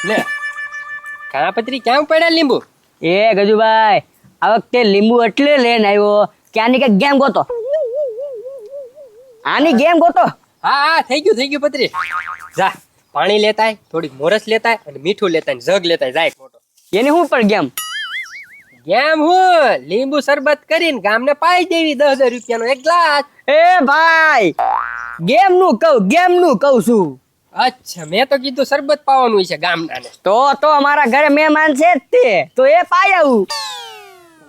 લે કાપત્રી ક્યાં પડ્યા લીંબુ? એ ગજુભાઈ આ વખતે લીંબુ એટલે લઈને આવ્યો કે આની કઈક ગેમ ગોતો. આની ગેમ ગોતો. હા હા થઈ ગયું પત્રી. જા પાણી લેતાય, થોડીક મોરસ લેતાય અને મીઠું લેતાય, જગ લેતાય જાય મોટો. એની હું પણ ગેમ. ગેમ હું લીંબુ શરબત કરીને ગામને પાઈ દેવી 10,000 રૂપિયાનો એક ગ્લાસ. એ ભાઈ ગેમ નું કહું છું. અચ્છા મેં તો કીધું શરબત પાવાનું છે ગામડાને. તો અમારા ઘરે મહેમાન છે જ તે તો એ પાઈ આવું.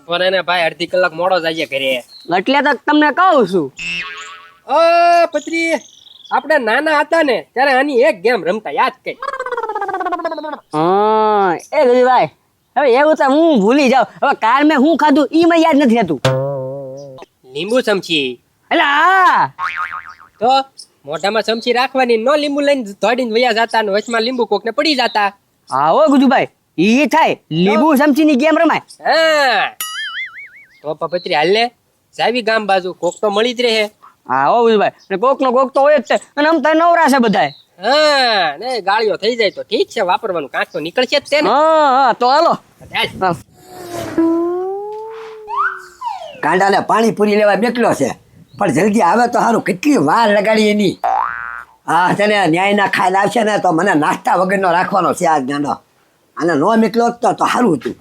પણ એને ભાઈ અડધી કલાક મોડો જાય ઘરે. એટલે તો તમને કહું છું. ઓ પત્રી આપણે નાના હતા ને ત્યારે આની એક ગેમ રમતા યાદ કઈ? એ ગજુભાઈ હવે એવું તો હું ભૂલી જાઉં. હવે કાલ મેં હું ખાધું ઈ મને યાદ નથી રહેતું. લીંબુ ચમચી. એટલે હા તો મોઢામાં ચમચી રાખવાની, નો લીંબુ લઈને દોડીને વયા જતા ને વચમાં લીંબુ કોકને પડી જતા. હા હો ગજુભાઈ ઈ થાય લીંબુ ચમચીની ગેમ રમાય. હા તો પપત્રી હાલ ને જાવી ગામ બાજુ, કોક તો મળી જ રહે. હા હો ગજુભાઈ અને કોક નો કોક તો હોય જ છે અને આમ તો નવરા છે બધાય. હા ને ગાળીઓ થઈ જાય તો ઠીક છે, વાપરવાનું કાંચ તો નીકળશે જ છે ને. હા તો હાલો. હાલ. કાંડાને પાણી પૂરી લેવા બેઠલો છે પણ જલ્દી આવે તો સારું. કેટલી વાર લગાડી એની. હા તને ન્યાય ના ખાઈ આવશે ને તો મને નાસ્તા વગરનો રાખવાનો છે આજ નાનો. અને નો નીકળો તો સારું હતું.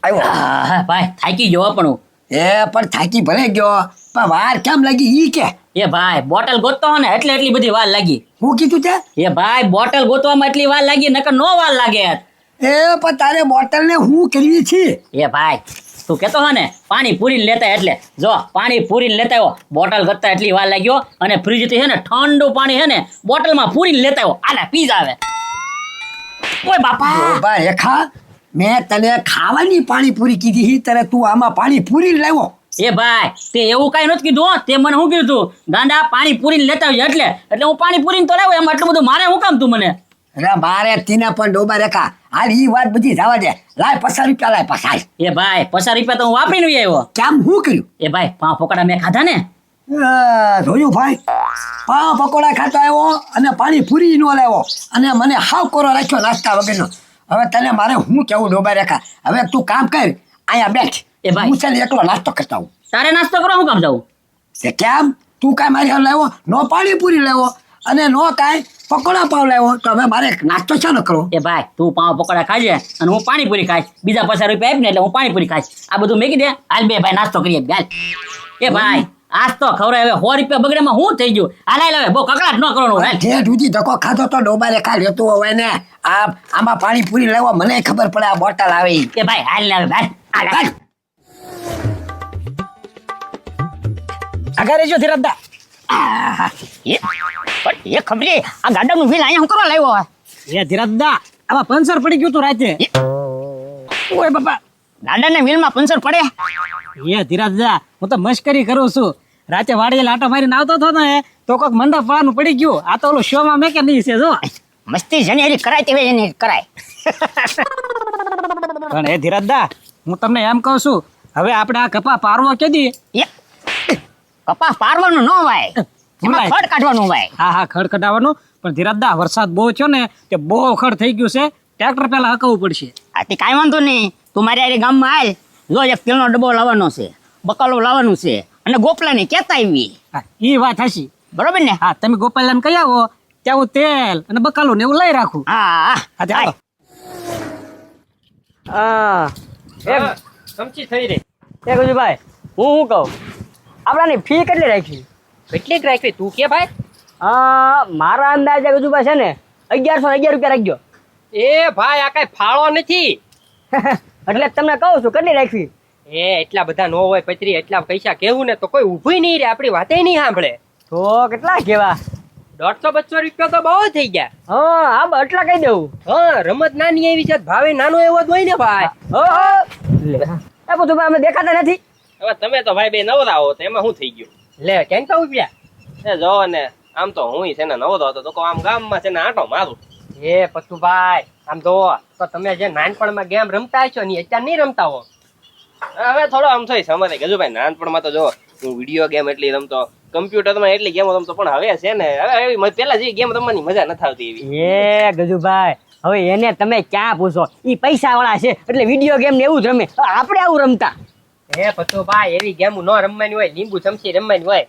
આવ્યો હા ભાઈ થાકી ગયો પણ હું. પણ થાકી ભલે ગયો પણ વાર કેમ લાગી ઈ કે? એ ભાઈ બોટલ ગોતતો હો ને એટલે એટલી બધી વાર લાગી. હું કીધું તે? એ ભાઈ બોટલ ગોતવામાં એટલી વાર લાગી નકર નો વાર લાગે. પણ તારે બોટલ ને હું કરવી છે? એ ભાઈ તું કેતો હો ને પાણી પૂરીને લેતા એટલે જો પાણી પૂરીને લેતા આવ્યો, બોટલ ગોતતા એટલી વાર લાગ્યો અને ફ્રીજ થી હે ને ઠંડુ પાણી હે ને બોટલમાં પૂરીને લેતા આવ્યો. આલે પીઝ આવે. ઓય બાપા બા રેખા મેં તને ખાવાની પાણીપુરી કીધી ત્યારે તું આમાં પાણી પૂરી લાવ્યો. એ ભાઈ તે એવું કઈ નથી કીધું હો. તે મને શું કીધું તું ગાંડા પાણી પૂરીને લેતા આવ્યો એટલે હું પાણી પૂરીને તો લાવ્યો. એમાં એટલું બધું મારે શું કામ તું મને? અરે મારે તીને પણ ડોબા રેખા હાલ ઈ વાત બધી જવા દે. લાય 50 રૂપિયા લાય પાછા. એ ભાઈ 50 રૂપિયા તો હું વાપરીને આવ્યો. કેમ હું કર્યું? એ ભાઈ પાંચ પકોડા મેં ખાધા ને. જોયું ભાઈ પાવ પકોડા ખાતો આવ્યો અને પાણી પૂરી નો લાવ્યો અને મને હાવ કોરો રાખ્યો નાસ્તા વગરનો. હવે તને મારે હું કેવું ડોબા રેખા, હવે તું કામ કર અહીંયા બેઠ. એ ભાઈ હું ચાલ એકલો નાસ્તો કરતા હું. તારે નાસ્તો કરો શું કામ જાવું? તે કેમ તું કાંઈ મારી હાલ લાવ્યો નો પાણી પૂરી લાવ્યો અને નો કાંઈ પકોડા પાવ લાવ્યો તો હવે મારે નાસ્તો છે ન કરો? એ ભાઈ તું પાવ પકોડા ખાજે અને હું પાણીપુરી ખાઈશ. બીજા 50 રૂપિયા આપ ને એટલે હું પાણીપુરી ખાઈશ. આ બધું મેકી દે. હાલ બે ભાઈ નાસ્તો કરીએ. હાલ એ ભાઈ આજ તો ખવડાવે. હવે 100 રૂપિયા બગડેમાં શું થઈ ગયું? હાલ હાલ હવે બહુ કકડાટ ન કરવાનું. હાલ જે સુધી ધક્કો ખાધો તો ડોબા રેખા લેતું હોય ને આમાં પાણી પૂરી લાવવા મને ખબર પડે આ બોટલ આવી. એ ભાઈ હાલ ને હવે ભાઈ હાલ હાલ. આગળ રહેજો ધીરજદા. એ ખબરી આ ગાડાનું વ્હીલ અહીંયા હું કરવા લાવ્યો? એ ધીરજદા આમાં પંચર પડી ગયું તું રાતે. ઓય બાપા ગાડાના વ્હીલમાં પંચર પડે? એ ધીરજદા હું તો મસ્કરી કરું છું. રાતે વાડીએ લાટો મારીને આવતો હતો ને તો કોઈક મંડપ વાળાનું પડી ગયું. આ તો ઓલો શોમાં મેં કે નહીં છે જો. મસ્તી જનેરી કરાય તેવી એની કરાય. પણ એ ધીરજદા હું તમને એમ કહું છું હવે આપણે આ કપા પારવો કેદી? કપાસ પારવાનું ન ભાઈ, એમાં ખડ કાઢવાનું ભાઈ. હા ખડ કઢાવવાનું. પણ ધીરજદા વરસાદ બહુ થયો ને તે બહુ ખડ થઈ ગયું છે. ટ્રેક્ટર પેલા હકવવું પડશે. આથી કાંઈ વાંધો નહીં. તું મારી આરે ગામમાં આવ. જો એક તેલનો ડબ્બો લાવવાનો છે, બકાલો લાવવાનું છે અને ગોપલાની કેતા આવી. હા એ વાત હશી બરોબર ને? હા તમે ગોપાલને કહી આવો ત્યાં હું તેલ અને બકાલું ને એવું લઈ રાખું. હા ચાલો. એક ચમચી થઈ રહી. ગજુભાઈ હું કહું આપણાની ફી કેટલી રાખી? કેટલીક રાખવી તું કે ભાઈ? મારા અંદાજે ગજુભાઈ છે ને 1111 રૂપિયા રાખજો. એ ભાઈ આ કઈ ફાળો નથી. એટલે તમને કહું છું કેટલી રાખવી? એ એટલા બધા નો હોય પત્રી. એટલા પૈસા કેવું ને તો કોઈ ઊભું નહીં રે, આપણી વાતે નહીં સાંભળે. તો કેટલા કેવા? 150-200 રૂપિયા તો બહુ થઈ ગયા. હા એટલા કહી દેવું. હા રમત નાની એવી છે, ભાવે નાનો એવો જ હોય ને ભાઈ. એ બધું અમે દેખાતા નથી. હવે તમે તો ભાઈ બે નવરા હો તો એમાં શું થઈ ગયું? લે કેમ તો ઉભ્યા? એ જો ને આમ તો હું છે ને નવરો હતો તો આમ ગામમાં છે ને આંટો મારું. એ પતુભાઈ આમ જો તો તમે જે નાનપણમાં ગેમ રમતા છો ને અત્યારે નહીં રમતા હો. હવે થોડો આમ થઈ સમજે ગજુભાઈ. નાનપણમાં તો જો હું વિડીયો ગેમ એટલી રમતો, કમ્પ્યુટરમાં એટલી ગેમો રમતો પણ હવે છે ને હવે પેલા જેવી ગેમ રમવાની મજા નથી આવતી એવી. એ ગજુભાઈ હવે એને તમે ક્યાં પૂછો ઈ પૈસા વાળા છે એટલે વિડીયો ગેમ ને એવું જ રમે આપણે આવું રમતા એ પતુભાઈ એવી ગેમ ન રમવાની હોય, લીંબુ ચમચી રમવાની હોય.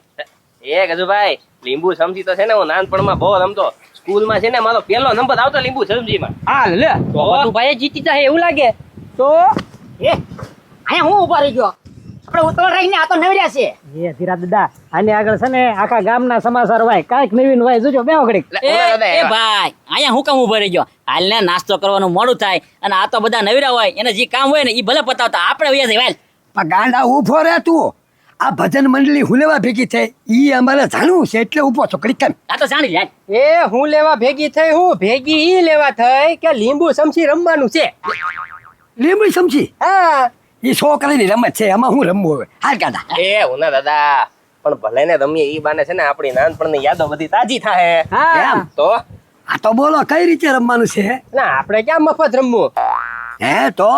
એ ગજુભાઈ લીંબુ સમજી તો છે ને હું નાનપણમાં બહુ રમતો. સ્કૂલમાં છે ને મારો પહેલો નંબર આવતો લીંબુ સમજીમાં. હાલ લે તો પતુભાઈ જીતી જાય એવું લાગે. તો એ અહીંયા હું ઉભા રહી ગયો આપણે ઉતરો રહીને આ તો નવર્યા છે એ ધીરા દાદા આની આગળ છે ને આખા ગામના સમાચાર હોય કાંઈક નવીન હોય જોજો બે ઘડીક. એ ભાઈ અહીંયા હું કામ ઉભો રહી ગયો? હાલ ને નાસ્તો કરવાનું મોડું થાય અને આ તો બધા નવીરા હોય એને જે કામ હોય ને એ ભલે પતાવતા આપણે વયા જાય. પણ ગાંડા ઊભો રહે તું. આ ભજન મંડળી હુલેવા ભેગી થઈ ઈ અમારે જાણવું છે એટલે ઊભો છો કડીક. આ તો જાણી જાય. એ હું લેવા ભેગી થઈ, હું ભેગી ઈ લેવા થઈ કે લીંબુ ચમચી રમવાનું છે. લીંબડી સમજી હા ઈ છોકરીની રમત છે એમાં હું રમવું હવે. હાલ ગાંડા. એ ઉના દાદા પણ ભલે ને રમીએ ઈ બાને છે ને આપણી નાનપણની યાદો બધી તાજી થાય. હા એમ? તો આ તો બોલો કઈ રીતે રમવાનું છે? ના આપણે ક્યાં મફત રમવું. હે તો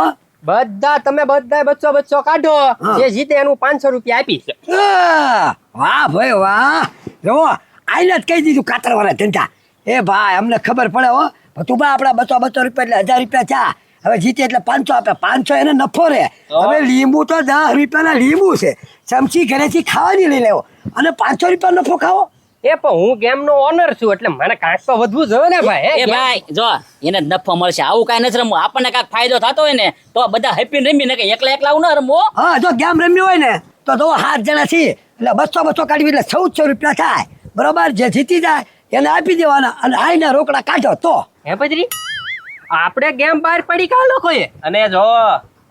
બધા તમે બધા બચ્ચો કાઢો, હા. જે જીતે એનું 500 રૂપિયા આપીશ. વાહ ભાઈ વાહ. જો આઈને જ કહી દીધું કાતરવાળા ધંધા. એ ભાઈ અમને ખબર પડે હો. તું બા આપડા 200 રૂપિયા એટલે 1000 રૂપિયા ચા. હવે જીતે એટલે 500 આપે. 500 એને નફો રે. હવે લીંબુ તો 10 રૂપિયાના લીંબુ છે. ચમચી ઘરેથી ખાવાની લઈ લેવો અને 500 રૂપિયા નફો ખાવો. એ પણ હું ગેમ નો ઓનર છું એટલે મને કાંઈક તો વધવું જોઈએ ને ભાઈ. એ ભાઈ જો એને જ નફો મળશે. આવું કાંઈ નથી રમવું. આપણને કાંઈક ફાયદો થતો હોય ને તો બધા હેપી રમી ને એકલા આવું ન રમવો. હા જો ગેમ રમ્યું હોય ને તો 7 જણા છીએ એટલે 200 કાઢવી એટલે 1400 રૂપિયા થાય. બરોબર? જે જીતી જાય એને આપી દેવાના અને આઈને રોકડા કાઢો તો. હે પજરી આપણે ગેમ બહાર પડી કા લોકોએ. અને જો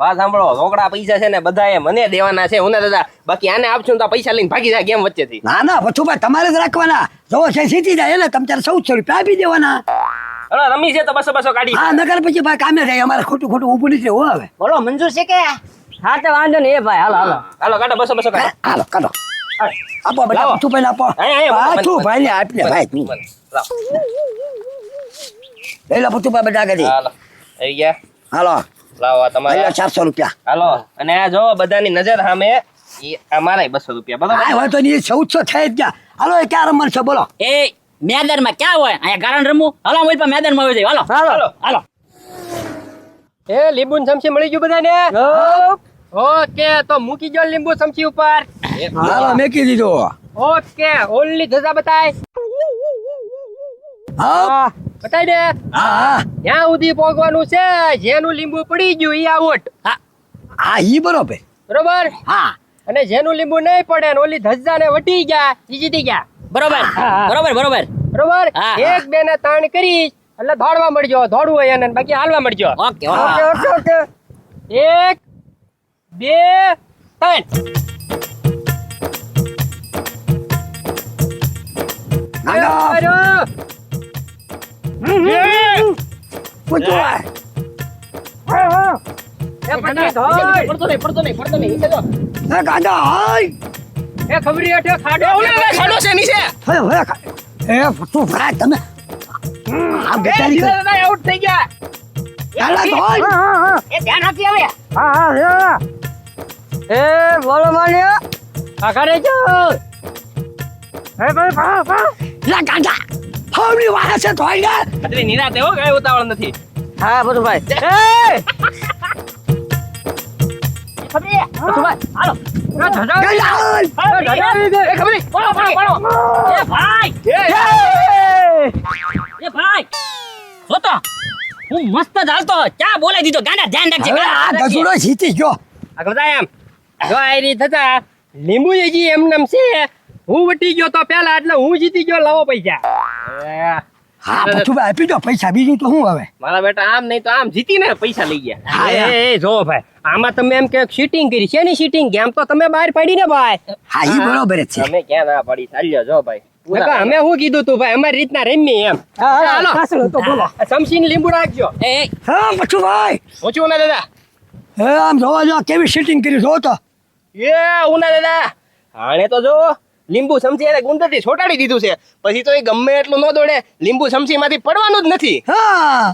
વાત સાંભળો, રોકડા પૈસા છે ને બધાએ મને દેવાના છે ઉના દાદા. બાકી આને આપશું ને તો પૈસા લઈને ભાગી જાય ગેમ વચ્ચેથી. ના ના ભથુભાઈ તમારે જ રાખવાના. જો છે જીતી જાય એને તમે ત્યારે 1400 રૂપિયા આપી દેવાના. હવે રમી છે તો 200 કાઢી. હા નગર પછી ભાઈ કામે જાય અમારે ખોટું ઊભું નથી રહેવું હવે. બોલો મંજૂર છે કે હા તો વાંધો નહીં એ ભાઈ હાલો હાલો હાલો કાઢો 200 કાઢો. હાલો કાઢો. આપો બધા લાવો. ભથુભાઈ આપો. અહીંયા, ભથુભાઈ ને આપી દે ભાઈ તું. લાવો. લઈ લો ભથુભાઈ બધા આગળ. હાલો આવી ગયા. હાલો લાવો આ લઈ તમારે. લો 400 રૂપિયા. હાલો અને આ જો બધાની નજર સામે ઈ અમારાય 200 રૂપિયા બરાબર. હા હોય તો નહીં 1400 થઈ જ ગયા. હાલો એ ક્યાં રમવાનું છે બોલો. એ મેદાનમાં ક્યાં હોય? અહીંયા ગારણ રમવું. હાલો હું પણ મેદાનમાં આવી જાય. હાલો હાલો. હાલો. એ લીંબુ ચમચી મળી ગયું બધાને. ઓકે તો મૂકી જો લીંબુ ચમચી ઉપર. હાલો મેકી દીધો. ઓકે ઓનલી ધજા બતાય. હા બતાય દે. હા ત્યાં સુધી પોગવાનું છે જેનું લીંબુ પડી ગયું ઈ આઉટ. હા ઈ બરોબર. બરોબર? હા અને જેનું લીંબુ નહીં પડે ને ઓલી ધજા ને વટી ગયા ઈ જીતી ગયા. બરોબર બરોબર બરોબર. બરોબર? હા, 1 2 ને 3 કરી એટલે દોડવા મળજો, દોડવું હોય એને બાકી હાલવા મળજો. Okay okay okay. Okay okay 1 2 3. ગાંડા ભથુભાઈ. પડતો નહીં. એ ગાંડા હાય. એ ખબરી હેઠે ખાડો. ખાડો છે નીચે. હવે હવે એ ભથુભાઈ તમે આ બેચારી કર. દાદા આઉટ થઈ ગયા. ગાંડા તો હોય. એ ધ્યાન રાખી હવે. એ બોલો માન્યા આ કરે છો. હે ભાઈ લા ગાંડા ફાવડી વાહે છે તો હોય ને. અત્યારે નિરાતે હો કાંઈ ઉતાવળ નથી. હા બધુભાઈ. હાલો. ગાંડા હોય. એ ભાઈ જો તો હું મસ્ત જ હાલતો. ક્યાં બોલાવી દીધો? ગાંડા ધ્યાન રાખજે. હવે આ ગજુડો જીતી ગયો. આગળ જાય એમ. જો આ રીત હતા લીંબુ હજી એમ નામ છે. હું વટી ગયો તો પેલા એટલે હું જીતી ગયો. લાવો પૈસા. હા ભથુભાઈ આપી દો પૈસા બીજું તો શું હવે. મારા બેટા આમ નહીં તો આમ જીતીને પૈસા લઈ ગયા. હા, યાર. એ જો ભાઈ આમાં તમે એમ કે શીટિંગ કરી છે ને શીટિંગ ગેમ તો તમે બહાર પાડી ને ભાઈ. હા ઈ બરોબર જ છે. તમે ક્યાં ના પાડી ચાલ્યો જો ભાઈ. નકર અમે શું કીધું તું ભાઈ અમારી રીતના રમી એમ. હાલો તો બોલો સમસીને લીંબુ રાખજો. એ હા ભથુભાઈ. ઓછું ના દાદા. હે આમ જોવા જો કેવી શીટિંગ કરી જો તો. એ ઉના દાદા આણે તો જો લીંબુ સમસી એને ગુંદરથી છોટાડી દીધું છે. પછી તો એ ગમે એટલું ન દોડે લીંબુ સમસી માંથી પડવાનું જ નથી. હા